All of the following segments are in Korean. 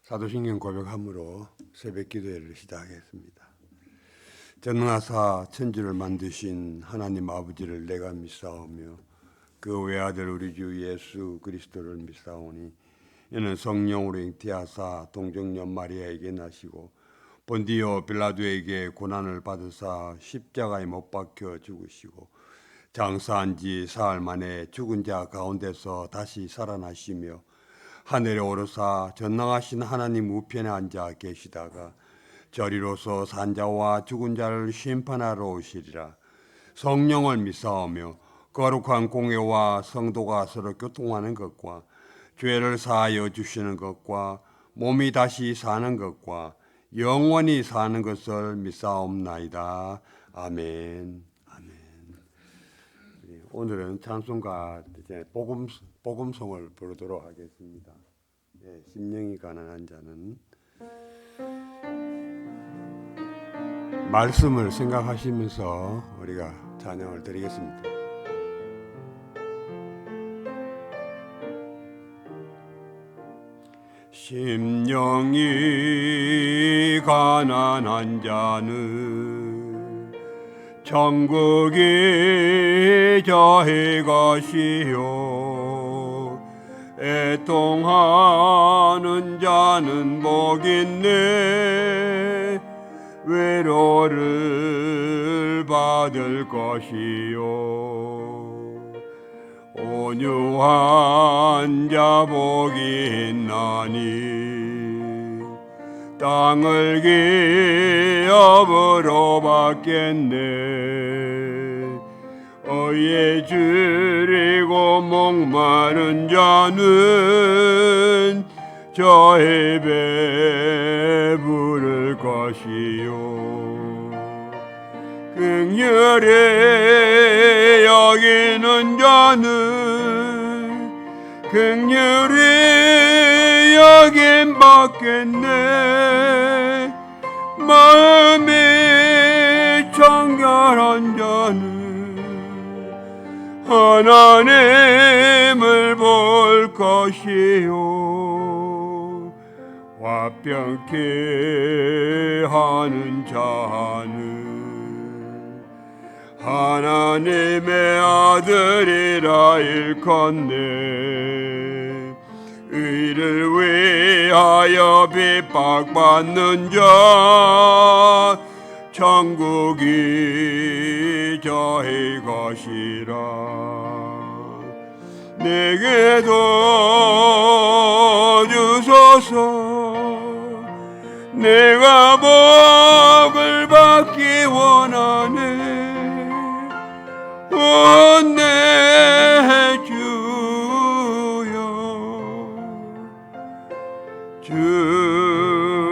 사도신경 고백함으로 새벽 기도회를 시작하겠습니다. 전능하사 천지를 만드신 하나님 아버지를 내가 믿사오며 그 외아들 우리 주 예수 그리스도를 믿사오니 이는 성령으로 잉태하사 동정녀 마리아에게 나시고 본디오 빌라도에게 고난을 받으사 십자가에 못 박혀 죽으시고 장사한 지 사흘 만에 죽은 자 가운데서 다시 살아나시며 하늘에 오르사 전능하신 하나님 우편에 앉아 계시다가 저리로서 산자와 죽은 자를 심판하러 오시리라. 성령을 믿사오며 거룩한 공회와 성도가 서로 교통하는 것과 죄를 사하여 주시는 것과 몸이 다시 사는 것과 영원히 사는 것을 믿사옵나이다. 아멘. 아멘. 오늘은 찬송가 복음송을 부르도록 하겠습니다. 심령이 가난한 자는 말씀을 생각하시면서 우리가 찬양을 드리겠습니다. 심령이 가난한 자는 천국이 저희 것이요 애통하는 자는 복있네 위로를 받을 것이요 온유한 자 복이 있나니 땅을 기업으로 받겠네 어예 줄이고 목마른 자는 저의 배부를 것이요 긍휼히 여기는 자는 긍휼히 여김 받겠네 마음이 청결한 자는 하나님을 볼 것이요 화평케 하는 자는 하나님의 아들이라 일컫네 의를 위하여 핍박받는 자 천국이 저희 것이라 내게도 주소서 내가 복을 받기 원하네 내 주여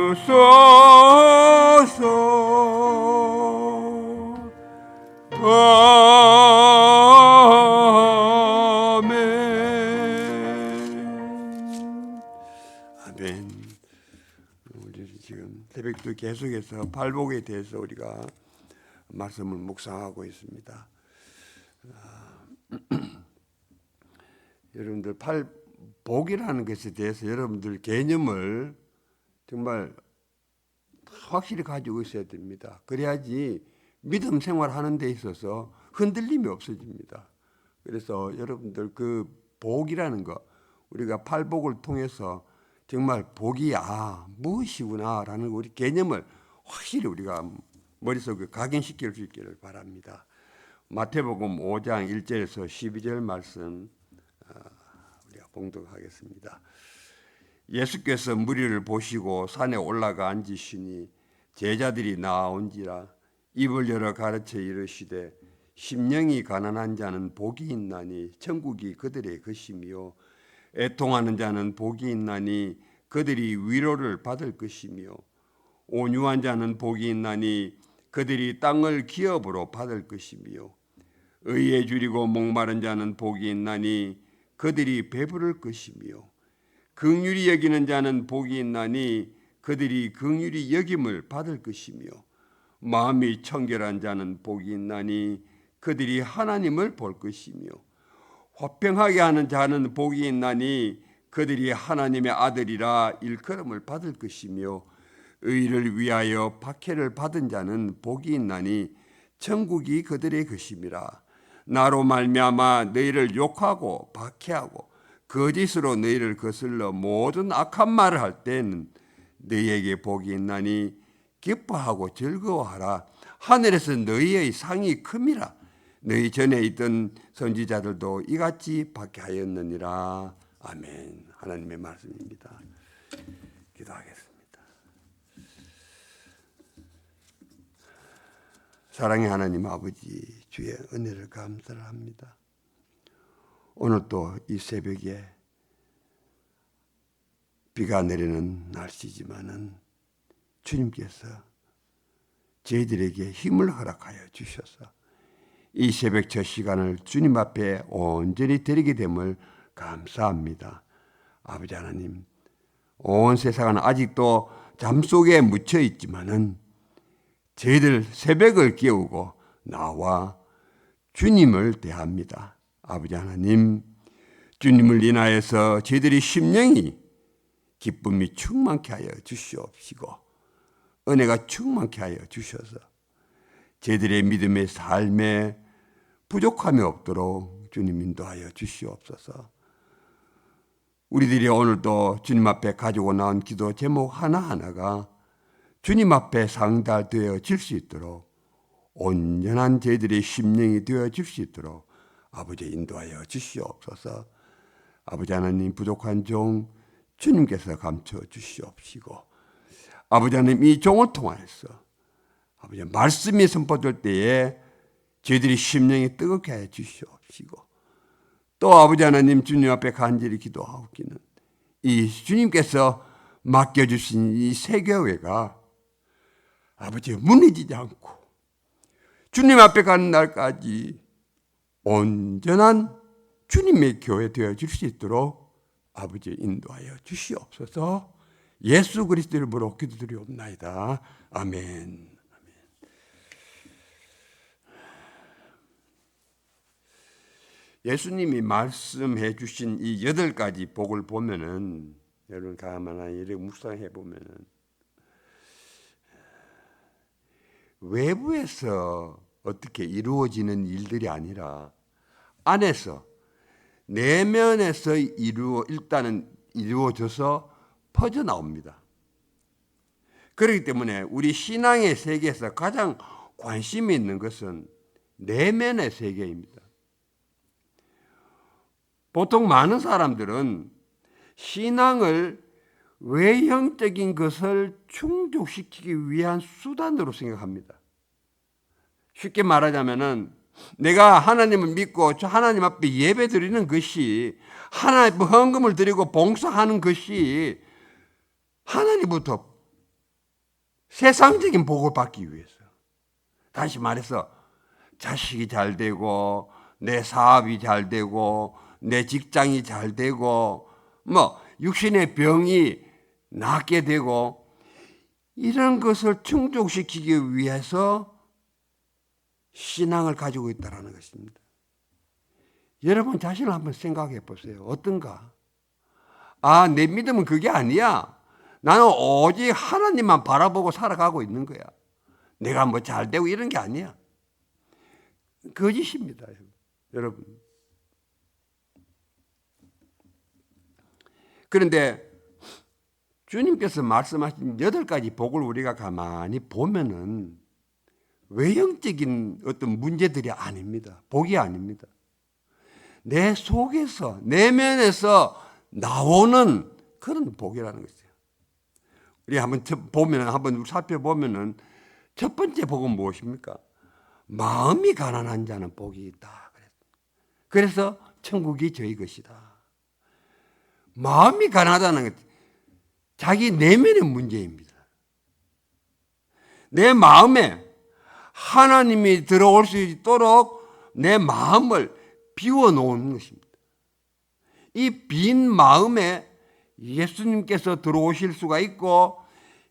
주소서 아멘. 우리 지금 새벽도 계속해서 팔복에 대해서 우리가 말씀을 묵상하고 있습니다. 여러분들 팔복이라는 것에 대해서 여러분들 개념을 정말 확실히 가지고 있어야 됩니다. 그래야지 믿음 생활하는 데 있어서 흔들림이 없어집니다. 그래서 여러분들 그 복이라는 거 우리가 팔복을 통해서 정말 복이 무엇이구나라는 우리 개념을 확실히 우리가 머릿속에 각인시킬 수 있기를 바랍니다. 마태복음 5장 1절에서 12절 말씀 우리가 봉독하겠습니다. 예수께서 무리를 보시고 산에 올라가 앉으시니 제자들이 나아온지라 입을 열어 가르쳐 이르시되 심령이 가난한 자는 복이 있나니 천국이 그들의 것이며 애통하는 자는 복이 있나니 그들이 위로를 받을 것이며 온유한 자는 복이 있나니 그들이 땅을 기업으로 받을 것이며 의에 줄이고 목마른 자는 복이 있나니 그들이 배부를 것이며 긍휼히 여기는 자는 복이 있나니 그들이 긍휼히 여김을 받을 것이며 마음이 청결한 자는 복이 있나니 그들이 하나님을 볼 것이며 화평하게 하는 자는 복이 있나니 그들이 하나님의 아들이라 일컬음을 받을 것이며 의를 위하여 박해를 받은 자는 복이 있나니 천국이 그들의 것임이라. 나로 말미암아 너희를 욕하고 박해하고 거짓으로 너희를 거슬러 모든 악한 말을 할 때는 너희에게 복이 있나니 기뻐하고 즐거워하라. 하늘에서 너희의 상이 큼이라. 너희 전에 있던 선지자들도 이같이 박해하였느니라. 아멘. 하나님의 말씀입니다. 기도하겠습니다. 사랑의 하나님 아버지, 주의 은혜를 감사를 합니다. 오늘 또 이 새벽에 비가 내리는 날씨지만은 주님께서 저희들에게 힘을 허락하여 주셔서 이 새벽 저 시간을 주님 앞에 온전히 드리게 됨을 감사합니다. 아버지 하나님, 온 세상은 아직도 잠속에 묻혀 있지만은 저희들 새벽을 깨우고 나와 주님을 대합니다. 아버지 하나님, 주님을 인하여서 저희들이 심령이 기쁨이 충만케 하여 주시옵시고 은혜가 충만케 하여 주셔서 저희들의 믿음의 삶에 부족함이 없도록 주님 인도하여 주시옵소서. 우리들이 오늘도 주님 앞에 가지고 나온 기도 제목 하나하나가 주님 앞에 상달되어질 수 있도록 온전한 저희들의 심령이 되어질 수 있도록 아버지 인도하여 주시옵소서. 아버지 하나님, 부족한 종 주님께서 감춰 주시옵시고 아버지 하나님, 이 종을 통하여서 아버지 말씀이 선포될 때에 저희들이 심령이 뜨겁게 하여 주시옵시고 또 아버지 하나님, 주님 앞에 간절히 기도하옵기는 이 주님께서 맡겨주신 이 세교회가 아버지 무너지지 않고 주님 앞에 가는 날까지 온전한 주님의 교회 되어질 수 있도록 아버지 인도하여 주시옵소서. 예수 그리스도 이름으로 기도드리옵나이다. 아멘. 예수님이 말씀해 주신 이 8가지 복을 보면은 여러분 가만히 이렇게 묵상해 보면은 외부에서 어떻게 이루어지는 일들이 아니라 안에서 내면에서 일단은 이루어져서 퍼져나옵니다. 그렇기 때문에 우리 신앙의 세계에서 가장 관심이 있는 것은 내면의 세계입니다. 보통 많은 사람들은 신앙을 외형적인 것을 충족시키기 위한 수단으로 생각합니다. 쉽게 말하자면은 내가 하나님을 믿고 하나님 앞에 예배 드리는 것이 하나님 헌금을 드리고 봉사하는 것이 하나님부터 세상적인 복을 받기 위해서, 다시 말해서 자식이 잘 되고 내 사업이 잘 되고 내 직장이 잘 되고 육신의 병이 낫게 되고 이런 것을 충족시키기 위해서 신앙을 가지고 있다는 것입니다. 여러분 자신을 한번 생각해 보세요. 어떤가? 내 믿음은 그게 아니야. 나는 오직 하나님만 바라보고 살아가고 있는 거야. 내가 잘 되고 이런 게 아니야. 거짓입니다, 여러분. 그런데 주님께서 말씀하신 8가지 복을 우리가 가만히 보면은 외형적인 어떤 문제들이 아닙니다. 복이 아닙니다. 내 속에서, 내면에서 나오는 그런 복이라는 것이에요. 우리 한번 살펴보면은 첫 번째 복은 무엇입니까? 마음이 가난한 자는 복이 있다. 그래서 천국이 저희 것이다. 마음이 가난하다는 것, 자기 내면의 문제입니다. 내 마음에 하나님이 들어올 수 있도록 내 마음을 비워놓는 것입니다. 이 빈 마음에 예수님께서 들어오실 수가 있고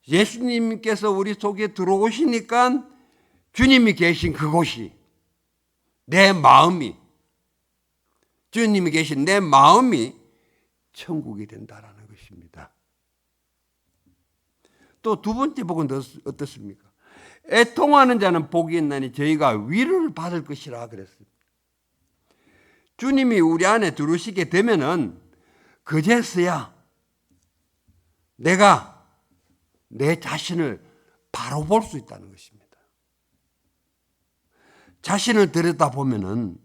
예수님께서 우리 속에 들어오시니까 주님이 계신 그곳이 내 마음이, 주님이 계신 내 마음이 천국이 된다라는 것입니다. 또 두 번째 복은 어떻습니까? 애통하는 자는 복이 있나니 저희가 위로를 받을 것이라 그랬습니다. 주님이 우리 안에 들어오시게 되면은 그제서야 내가 내 자신을 바로 볼 수 있다는 것입니다. 자신을 들여다보면은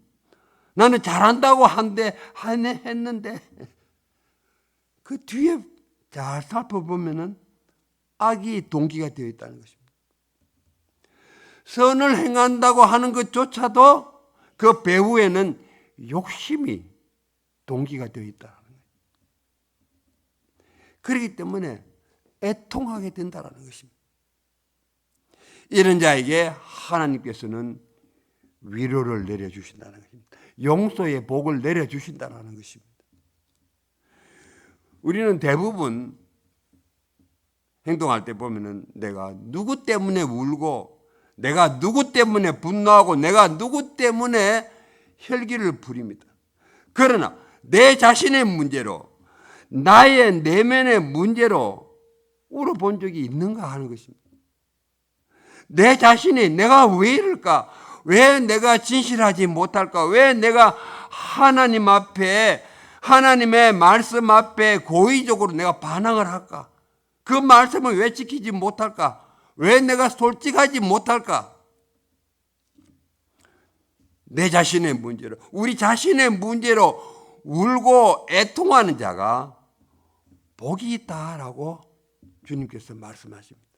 나는 잘한다고 했는데 그 뒤에 잘 살펴보면은 악이 동기가 되어 있다는 것입니다. 선을 행한다고 하는 것조차도 그 배후에는 욕심이 동기가 되어 있다는 거예요. 그렇기 때문에 애통하게 된다는 것입니다. 이런 자에게 하나님께서는 위로를 내려주신다는 것입니다. 용서의 복을 내려주신다는 것입니다. 우리는 대부분 행동할 때 보면은 내가 누구 때문에 울고 내가 누구 때문에 분노하고 내가 누구 때문에 혈기를 부립니다. 그러나 내 자신의 문제로 나의 내면의 문제로 울어본 적이 있는가 하는 것입니다. 내 자신이 내가 왜 이럴까? 왜 내가 진실하지 못할까? 왜 내가 하나님 앞에 하나님의 말씀 앞에 고의적으로 내가 반항을 할까? 그 말씀을 왜 지키지 못할까? 왜 내가 솔직하지 못할까? 내 자신의 문제로, 우리 자신의 문제로 울고 애통하는 자가 복이 있다라고 주님께서 말씀하십니다.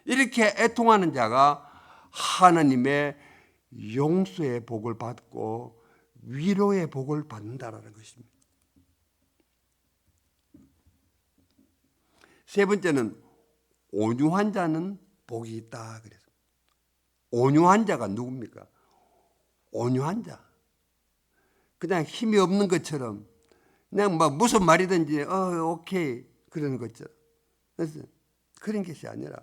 이렇게 애통하는 자가 하나님의 용서의 복을 받고 위로의 복을 받는다라는 것입니다. 세 번째는 온유한 자는 복이 있다 그래서 온유한 자가 누굽니까? 온유한 자. 그냥 힘이 없는 것처럼 그냥 막 무슨 말이든지 오케이 그러는 것처럼. 그래서 그런 것이 아니라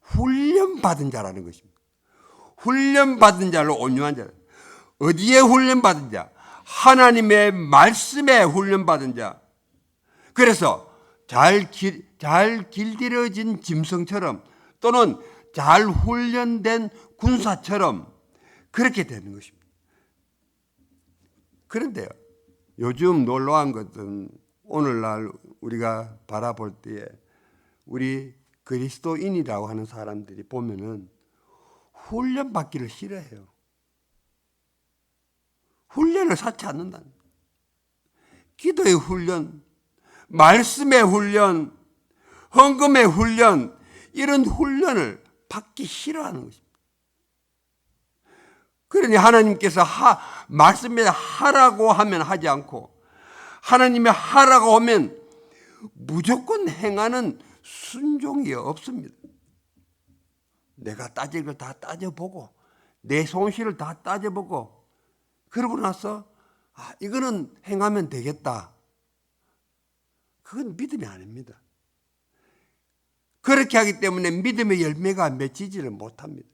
훈련받은 자라는 것입니다. 훈련받은 자를 온유한 자. 어디에 훈련받은 자? 하나님의 말씀에 훈련받은 자. 그래서 잘 길들여진 짐승처럼 또는 잘 훈련된 군사처럼 그렇게 되는 것입니다. 그런데요, 요즘 놀라운 것은 오늘날 우리가 바라볼 때에 우리 그리스도인이라고 하는 사람들이 보면은 훈련받기를 싫어해요. 훈련을 쌓지 않는다. 기도의 훈련, 말씀의 훈련, 헌금의 훈련, 이런 훈련을 받기 싫어하는 것입니다. 그러니 하나님께서 말씀에 하라고 하면 하지 않고 하나님이 하라고 하면 무조건 행하는 순종이 없습니다. 내가 따질 걸 다 따져보고 내 손실을 다 따져보고 그러고 나서 이거는 행하면 되겠다. 그건 믿음이 아닙니다. 그렇게 하기 때문에 믿음의 열매가 맺히지를 못합니다.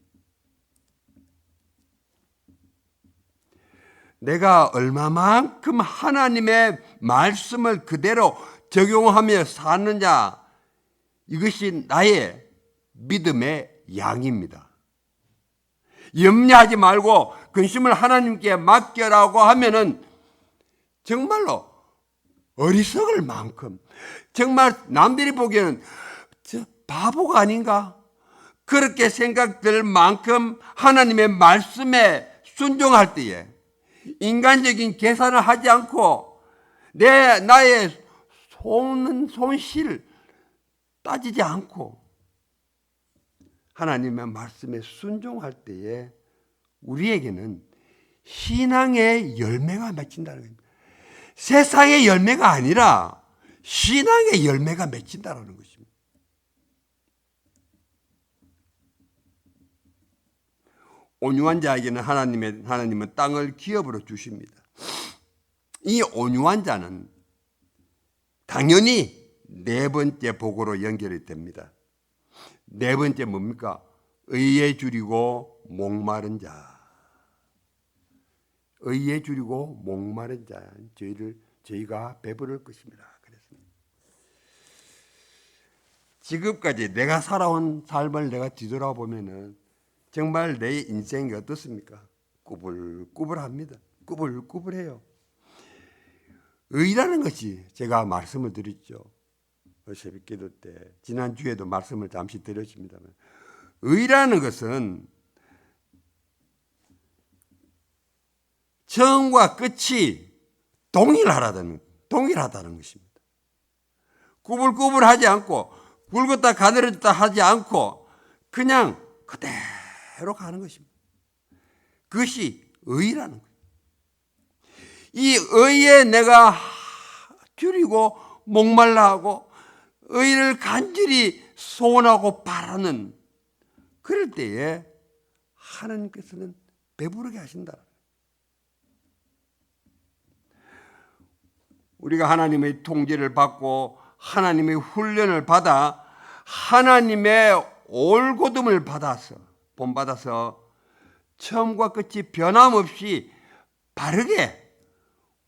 내가 얼마만큼 하나님의 말씀을 그대로 적용하며 사느냐, 이것이 나의 믿음의 양입니다. 염려하지 말고 근심을 하나님께 맡겨라고 하면은 정말로 어리석을 만큼, 정말 남들이 보기에는 저 바보가 아닌가? 그렇게 생각될 만큼 하나님의 말씀에 순종할 때에 인간적인 계산을 하지 않고 나의 손실 따지지 않고 하나님의 말씀에 순종할 때에 우리에게는 신앙의 열매가 맺힌다는 겁니다. 세상의 열매가 아니라 신앙의 열매가 맺힌다는 것입니다. 온유한 자에게는 하나님은 땅을 기업으로 주십니다. 이 온유한 자는 당연히 네 번째 복으로 연결이 됩니다. 네 번째 뭡니까? 의에 줄이고 목마른 자. 의에 줄이고 목마른 자. 저희를 저희가 배부를 것입니다. 그랬습니다. 지금까지 내가 살아온 삶을 내가 뒤돌아보면은 정말 내 인생이 어떻습니까? 꾸불꾸불합니다. 꾸불꾸불해요. 의라는 것이 제가 말씀을 드렸죠. 새벽기도 때 지난주에도 말씀을 잠시 드렸습니다만, 의라는 것은 처음과 끝이 동일하다는 것입니다. 꾸불꾸불하지 않고 굵었다 가늘어졌다 하지 않고 그냥 그대로 가는 것입니다. 그것이 의라는 거예요. 이 의에 내가 줄이고 목말라 하고 의를 간절히 소원하고 바라는 그럴 때에 하나님께서는 배부르게 하신다. 우리가 하나님의 통제를 받고 하나님의 훈련을 받아 하나님의 올곧음을 본받아서 처음과 끝이 변함없이 바르게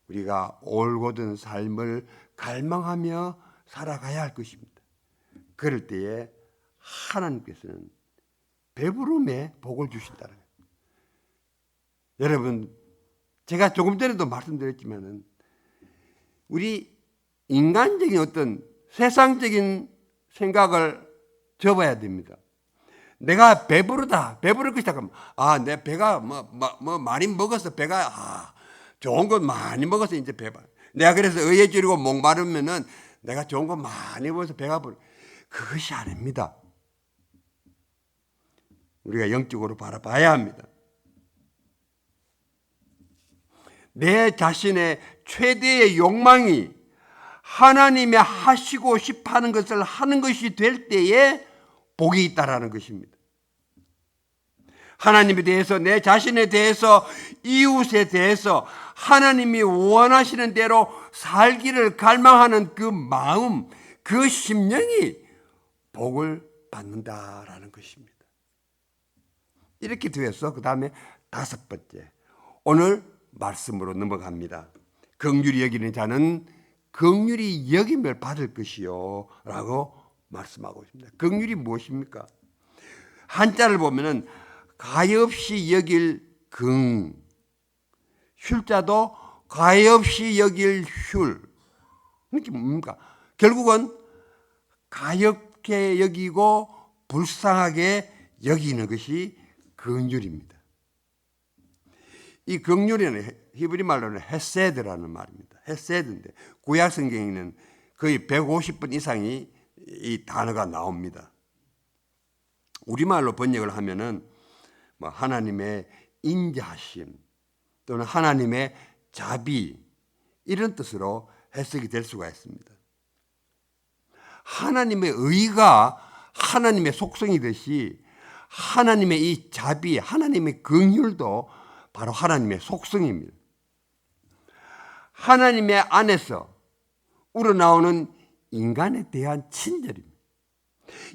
우리가 올곧은 삶을 갈망하며 살아가야 할 것입니다. 그럴 때에 하나님께서는 배부름에 복을 주신다는 거예요. 여러분, 제가 조금 전에도 말씀드렸지만은 우리 인간적인 어떤 세상적인 생각을 접어야 됩니다. 내가 배부를 것이다. 그러면 내 배가 많이 먹어서 배가 좋은 것 많이 먹어서 이제 배가. 내가 그래서 의에 줄이고 목마르면은 내가 좋은 것 많이 먹어서 배가 부르. 그것이 아닙니다. 우리가 영적으로 바라봐야 합니다. 내 자신의 최대의 욕망이 하나님이 하시고 싶어하는 것을 하는 것이 될 때에 복이 있다라는 것입니다. 하나님에 대해서, 내 자신에 대해서, 이웃에 대해서 하나님이 원하시는 대로 살기를 갈망하는 그 마음, 그 심령이 복을 받는다라는 것입니다. 이렇게 되어서 그 다음에 5번째, 오늘 말씀으로 넘어갑니다. 긍휼히 여기는 자는 긍휼히 여김을 받을 것이요 라고 말씀하고 있습니다. 긍휼이 무엇입니까? 한자를 보면은 가엾이 여길 긍, 휼자도 가엾이 여길 휼. 이게 뭡니까? 결국은 가엾게 여기고 불쌍하게 여기는 것이 긍휼입니다. 이 긍휼에는 히브리 말로는 헤세드라는 말입니다. 헤세드인데 구약 성경에는 거의 150번 이상이 이 단어가 나옵니다. 우리말로 번역을 하면은 하나님의 인자하심 또는 하나님의 자비 이런 뜻으로 해석이 될 수가 있습니다. 하나님의 의가 하나님의 속성이듯이 하나님의 이 자비, 하나님의 긍휼도 바로 하나님의 속성입니다. 하나님의 안에서 우러나오는 인간에 대한 친절입니다.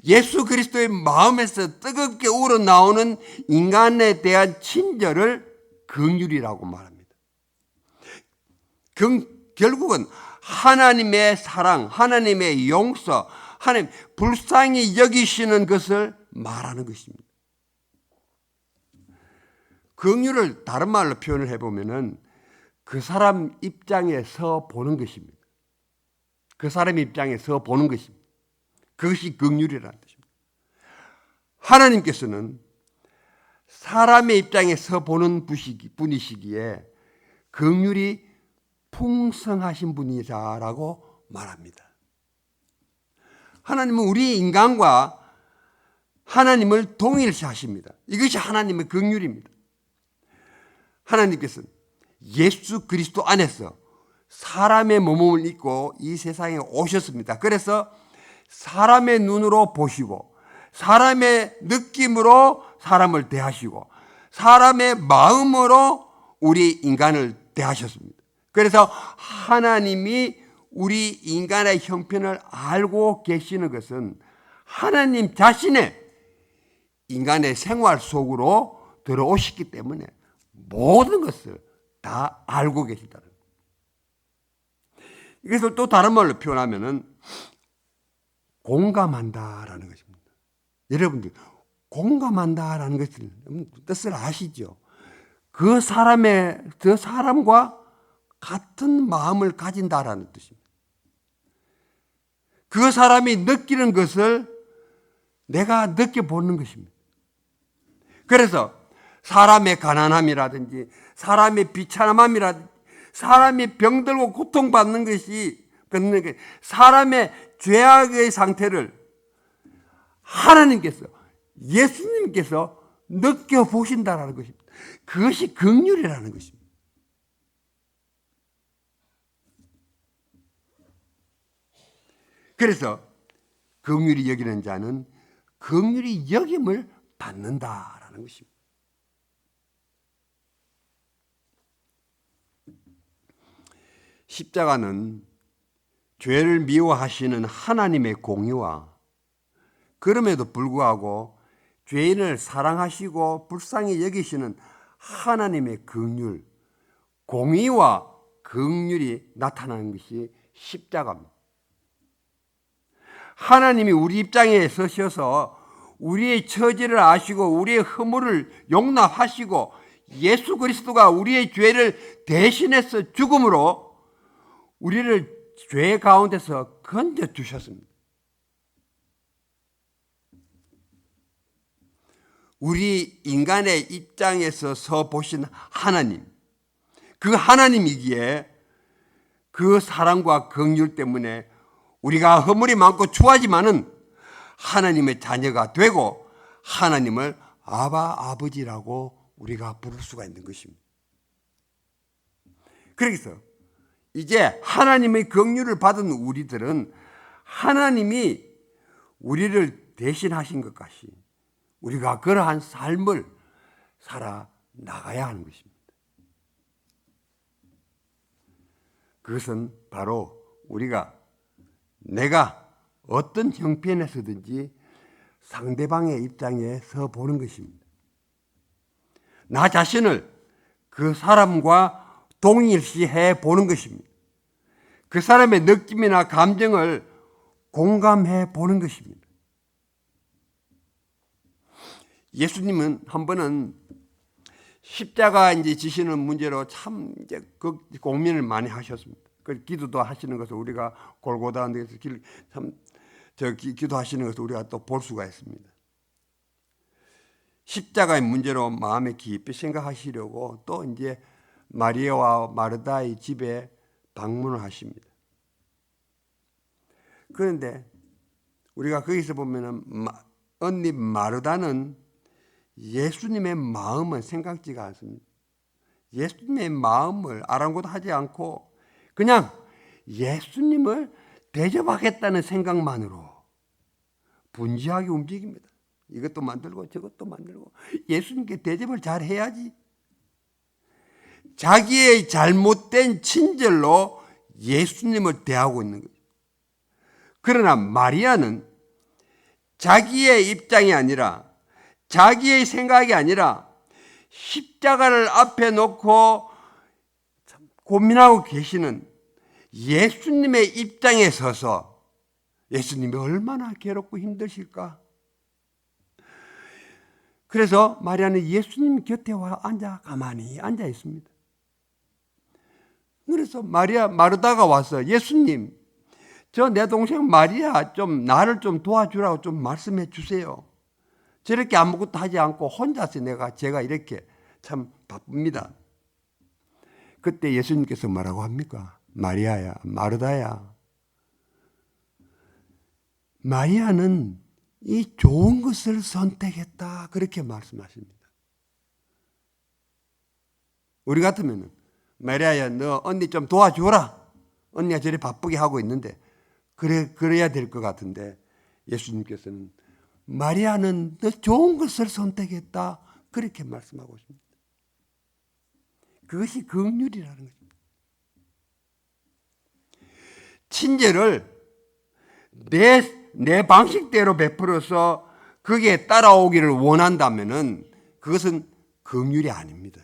예수 그리스도의 마음에서 뜨겁게 우러나오는 인간에 대한 친절을 긍휼이라고 말합니다. 결국은 하나님의 사랑, 하나님의 용서, 하나님 불쌍히 여기시는 것을 말하는 것입니다. 긍휼을 다른 말로 표현을 해보면은 그 사람 입장에서 보는 것입니다. 그 사람 입장에서 보는 것입니다. 그것이 긍휼이라는 뜻입니다. 하나님께서는 사람의 입장에서 보는 분이시기에 긍휼이 풍성하신 분이다라고 말합니다. 하나님은 우리 인간과 하나님을 동일시하십니다. 이것이 하나님의 긍휼입니다. 하나님께서는 예수 그리스도 안에서 사람의 몸을 입고 이 세상에 오셨습니다. 그래서 사람의 눈으로 보시고 사람의 느낌으로 사람을 대하시고 사람의 마음으로 우리 인간을 대하셨습니다. 그래서 하나님이 우리 인간의 형편을 알고 계시는 것은 하나님 자신의 인간의 생활 속으로 들어오셨기 때문에 모든 것을 다 알고 계시다는 거예요. 이것을 또 다른 말로 표현하면은 공감한다라는 것입니다. 여러분들 공감한다라는 것을 뜻을 아시죠? 그 사람과 같은 마음을 가진다라는 뜻입니다. 그 사람이 느끼는 것을 내가 느껴보는 것입니다. 그래서 사람의 가난함이라든지 사람의 비참함이라든지 사람이 병들고 고통받는 것이 사람의 죄악의 상태를 하나님께서 예수님께서 느껴보신다라는 것입니다. 그것이 긍휼이라는 것입니다. 그래서 긍휼히 여기는 자는 긍휼히 여김을 받는다라는 것입니다. 십자가는 죄를 미워하시는 하나님의 공의와 그럼에도 불구하고 죄인을 사랑하시고 불쌍히 여기시는 하나님의 긍휼, 공의와 긍휼이 나타나는 것이 십자가입니다. 하나님이 우리 입장에 서셔서 우리의 처지를 아시고 우리의 허물을 용납하시고 예수 그리스도가 우리의 죄를 대신해서 죽음으로 우리를 죄 가운데서 건져주셨습니다. 우리 인간의 입장에서 서 보신 하나님, 그 하나님이기에 그 사랑과 긍휼 때문에 우리가 허물이 많고 추하지만은 하나님의 자녀가 되고 하나님을 아버지라고 우리가 부를 수가 있는 것입니다. 그래서 이제 하나님의 긍휼을 받은 우리들은 하나님이 우리를 대신하신 것 같이 우리가 그러한 삶을 살아 나가야 하는 것입니다. 그것은 바로 내가 어떤 형편에서든지 상대방의 입장에 서 보는 것입니다. 나 자신을 그 사람과 동일시해 보는 것입니다. 그 사람의 느낌이나 감정을 공감해 보는 것입니다. 예수님은 한 번은 십자가 지시는 문제로 참 고민을 많이 하셨습니다. 그 기도도 하시는 것을 우리가 골고다 데서 기도하시는 것을 우리가 또 볼 수가 있습니다. 십자가의 문제로 마음에 깊이 생각하시려고 또 이제 마리아와 마르다의 집에 방문을 하십니다. 그런데 우리가 거기서 보면은 언니 마르다는 예수님의 마음은 생각지가 않습니다. 예수님의 마음을 아랑곳하지 않고 그냥 예수님을 대접하겠다는 생각만으로 분주하게 움직입니다. 이것도 만들고 저것도 만들고 예수님께 대접을 잘 해야지. 자기의 잘못된 친절로 예수님을 대하고 있는 거죠. 그러나 마리아는 자기의 입장이 아니라 자기의 생각이 아니라 십자가를 앞에 놓고 고민하고 계시는 예수님의 입장에 서서 예수님이 얼마나 괴롭고 힘드실까? 그래서 마리아는 예수님 곁에 와 가만히 앉아 있습니다. 그래서 마르다가 와서 예수님, 내 동생 마리아 나를 좀 도와주라고 좀 말씀해 주세요. 저렇게 아무것도 하지 않고 혼자서 제가 이렇게 참 바쁩니다. 그때 예수님께서 뭐라고 합니까? 마리아야, 마르다야. 마리아는 이 좋은 것을 선택했다. 그렇게 말씀하십니다. 우리 같으면 마리아야, 너 언니 좀 도와줘라. 언니가 저리 바쁘게 하고 있는데 그래야 될 것 같은데 예수님께서는 마리아는 더 좋은 것을 선택했다. 그렇게 말씀하고 있습니다. 그것이 긍휼이라는 것입니다. 친절을 내 방식대로 베풀어서 거기에 따라오기를 원한다면은 그것은 긍휼이 아닙니다.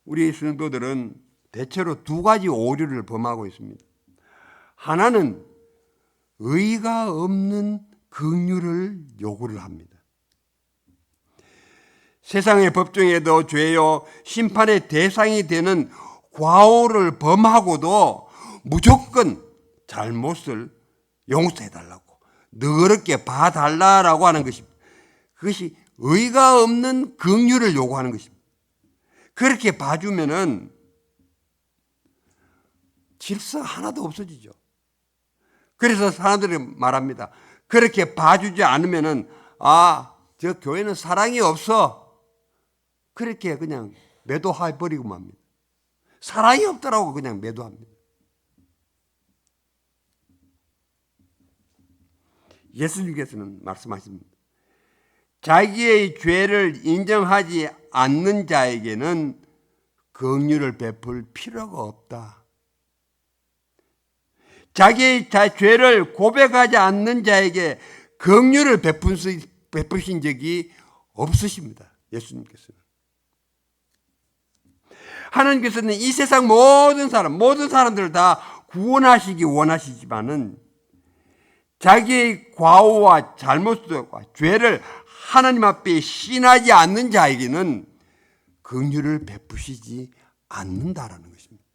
우리 성도들은 대체로 두 가지 오류를 범하고 있습니다. 하나는 의가 없는 긍휼을 요구를 합니다. 세상의 법정에도 죄요 심판의 대상이 되는 과오를 범하고도 무조건 잘못을 용서해달라고 너그럽게 봐달라고 하는 것입니다. 그것이 의가 없는 긍휼을 요구하는 것입니다. 그렇게 봐주면은 질서 하나도 없어지죠. 그래서 사람들이 말합니다. 그렇게 봐주지 않으면은 저 교회는 사랑이 없어. 그렇게 그냥 매도해버리고 맙니다. 사랑이 없더라고 그냥 매도합니다. 예수님께서는 말씀하십니다. 자기의 죄를 인정하지 않는 자에게는 긍휼을 베풀 필요가 없다. 자기의 죄를 고백하지 않는 자에게 긍휼을 베푸신 적이 없으십니다. 예수님께서는. 하나님께서는 이 세상 모든 사람들을 다 구원하시기 원하시지만은 자기의 과오와 잘못과 죄를 하나님 앞에 신하지 않는 자에게는 긍휼을 베푸시지 않는다라는 것입니다.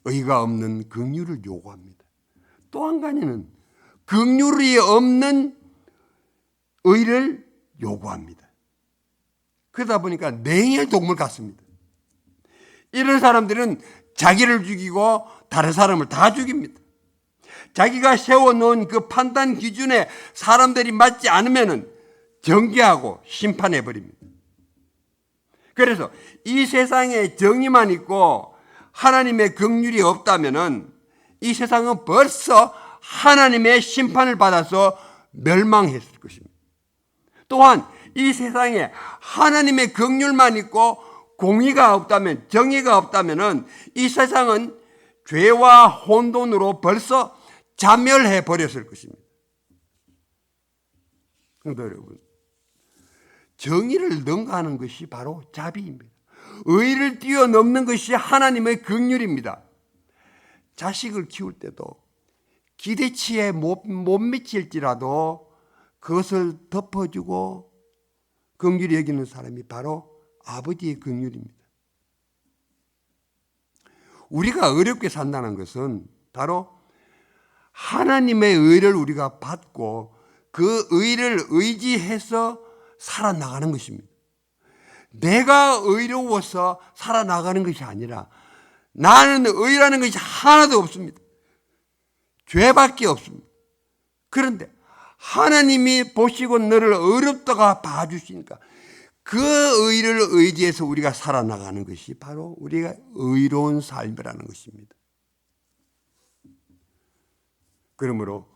의가 없는 긍휼을 요구합니다. 또 한 가지는 긍휼이 없는 의를 요구합니다. 그러다 보니까 냉혈 동물 같습니다. 이런 사람들은 자기를 죽이고 다른 사람을 다 죽입니다. 자기가 세워놓은 그 판단 기준에 사람들이 맞지 않으면 정죄하고 심판해버립니다. 그래서 이 세상에 정의만 있고 하나님의 긍휼이 없다면 이 세상은 벌써 하나님의 심판을 받아서 멸망했을 것입니다. 또한 이 세상에 하나님의 긍휼만 있고 공의가 없다면, 정의가 없다면 이 세상은 죄와 혼돈으로 벌써 자멸해 버렸을 것입니다. 그런데 여러분, 정의를 능가하는 것이 바로 자비입니다. 의를 뛰어넘는 것이 하나님의 긍휼입니다. 자식을 키울 때도 기대치에 못 미칠지라도 그것을 덮어주고 긍휼히 여기는 사람이 바로 아버지의 긍휼입니다. 우리가 어렵게 산다는 것은 바로 하나님의 의를 우리가 받고 그 의를 의지해서 살아나가는 것입니다. 내가 의로워서 살아나가는 것이 아니라 나는 의라는 것이 하나도 없습니다. 죄밖에 없습니다. 그런데 하나님이 보시고 너를 어렵다가 봐주시니까 그 의를 의지해서 우리가 살아나가는 것이 바로 우리가 의로운 삶이라는 것입니다. 그러므로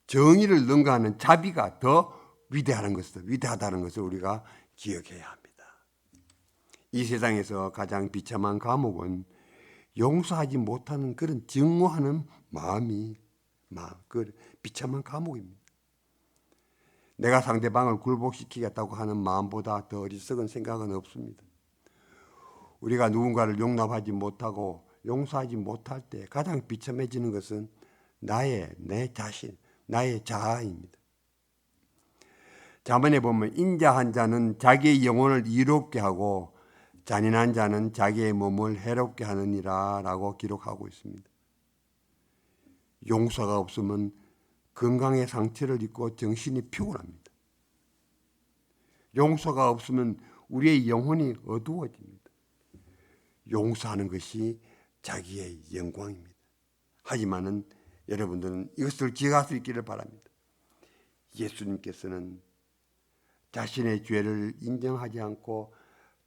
정의를 능가하는 자비가 더 위대하다는 것을 우리가 기억해야 합니다. 이 세상에서 가장 비참한 감옥은 용서하지 못하는 그런 증오하는 마음이 그 비참한 감옥입니다. 내가 상대방을 굴복시키겠다고 하는 마음보다 더 어리석은 생각은 없습니다. 우리가 누군가를 용납하지 못하고 용서하지 못할 때 가장 비참해지는 것은 내 자신, 나의 자아입니다. 잠언에 보면 인자한 자는 자기의 영혼을 이롭게 하고 잔인한 자는 자기의 몸을 해롭게 하느니라 라고 기록하고 있습니다. 용서가 없으면 건강의 상처를 입고 정신이 피곤합니다. 용서가 없으면 우리의 영혼이 어두워집니다. 용서하는 것이 자기의 영광입니다. 하지만은 여러분들은 이것을 기억할 수 있기를 바랍니다. 예수님께서는 자신의 죄를 인정하지 않고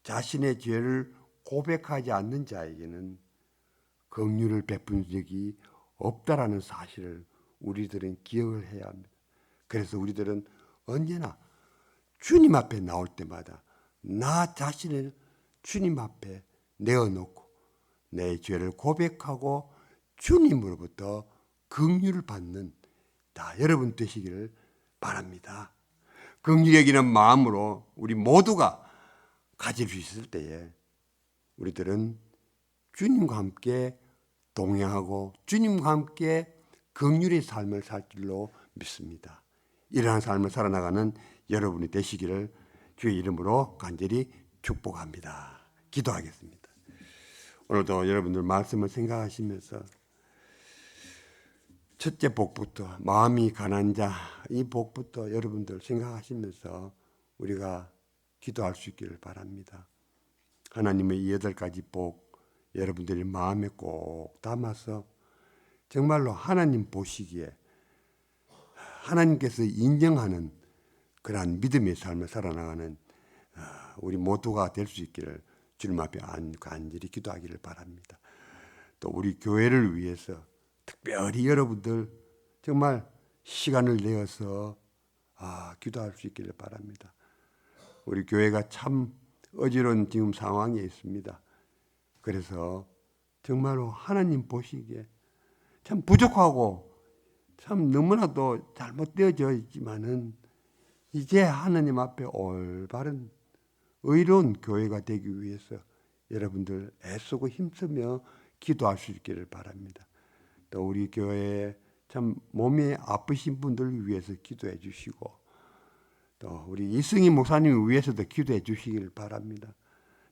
자신의 죄를 고백하지 않는 자에게는 긍휼을 베푼 적이 없다라는 사실을 우리들은 기억을 해야 합니다. 그래서 우리들은 언제나 주님 앞에 나올 때마다 나 자신을 주님 앞에 내어놓고 내 죄를 고백하고 주님으로부터 긍휼을 받는 다 여러분 되시기를 바랍니다. 긍휼히 여기는 마음으로 우리 모두가 가질 수 있을 때에 우리들은 주님과 함께 동행하고 주님과 함께 긍휼의 삶을 살 줄로 믿습니다. 이러한 삶을 살아나가는 여러분이 되시기를 주의 이름으로 간절히 축복합니다. 기도하겠습니다. 오늘도 여러분들 말씀을 생각하시면서 첫째 복부터 마음이 가난 자 이 복부터 여러분들 생각하시면서 우리가 기도할 수 있기를 바랍니다. 하나님의 이 8가지 복 여러분들이 마음에 꼭 담아서 정말로 하나님 보시기에 하나님께서 인정하는 그러한 믿음의 삶을 살아나가는 우리 모두가 될 수 있기를 주님 앞에 간절히 기도하기를 바랍니다. 또 우리 교회를 위해서 특별히 여러분들 정말 시간을 내어서 기도할 수 있기를 바랍니다. 우리 교회가 참 어지러운 지금 상황에 있습니다. 그래서 정말로 하나님 보시기에 참 부족하고 참 너무나도 잘못되어져 있지만은 이제 하나님 앞에 올바른 의로운 교회가 되기 위해서 여러분들 애쓰고 힘쓰며 기도할 수 있기를 바랍니다. 또 우리 교회에 참 몸이 아프신 분들을 위해서 기도해 주시고 또 우리 이승희 목사님을 위해서도 기도해 주시기를 바랍니다.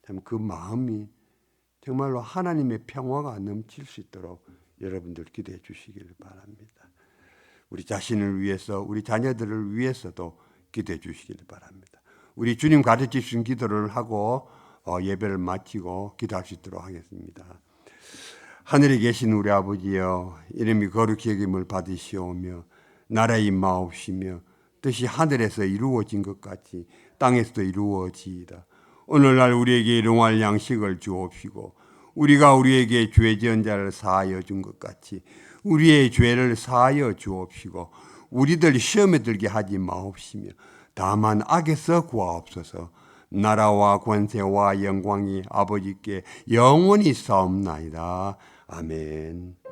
참 그 마음이 정말로 하나님의 평화가 넘칠 수 있도록 여러분들 기도해 주시기를 바랍니다. 우리 자신을 위해서 우리 자녀들을 위해서도 기도해 주시기를 바랍니다. 우리 주님 가르쳐 주신 기도를 하고 예배를 마치고 기도할 수 있도록 하겠습니다. 하늘에 계신 우리 아버지여 이름이 거룩히 여김을 받으시오며 나라의 임하옵시며 뜻이 하늘에서 이루어진 것 같이 땅에서도 이루어지이다. 오늘날 우리에게 일용할 양식을 주옵시고 우리가 우리에게 죄 지은 자를 사하여 준 것 같이 우리의 죄를 사하여 주옵시고 우리들 시험에 들게 하지 마옵시며 다만 악에서 구하옵소서. 나라와 권세와 영광이 아버지께 영원히 싸움나이다. 아멘.